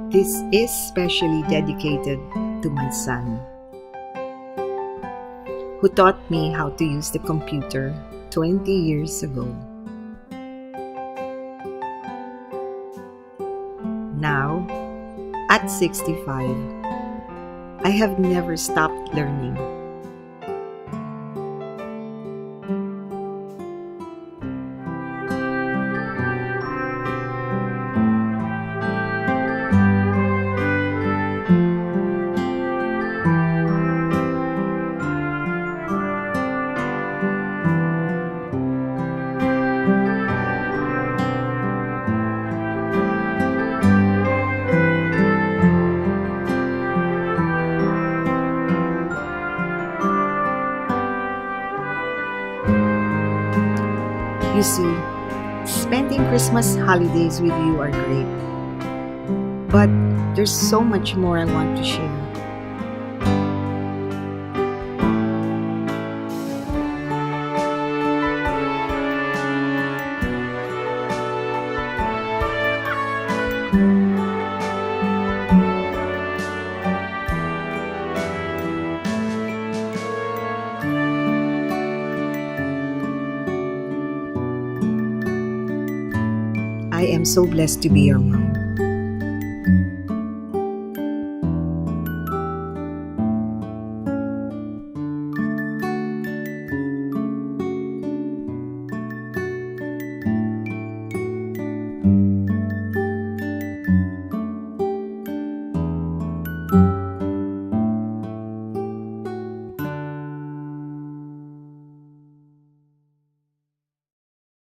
This is specially dedicated to my son, who taught me how to use the computer 20 years ago. Now, at 65, I have never stopped learning. You see, spending Christmas holidays with you are great, but there's so much more I want to share. I am so blessed to be your mom.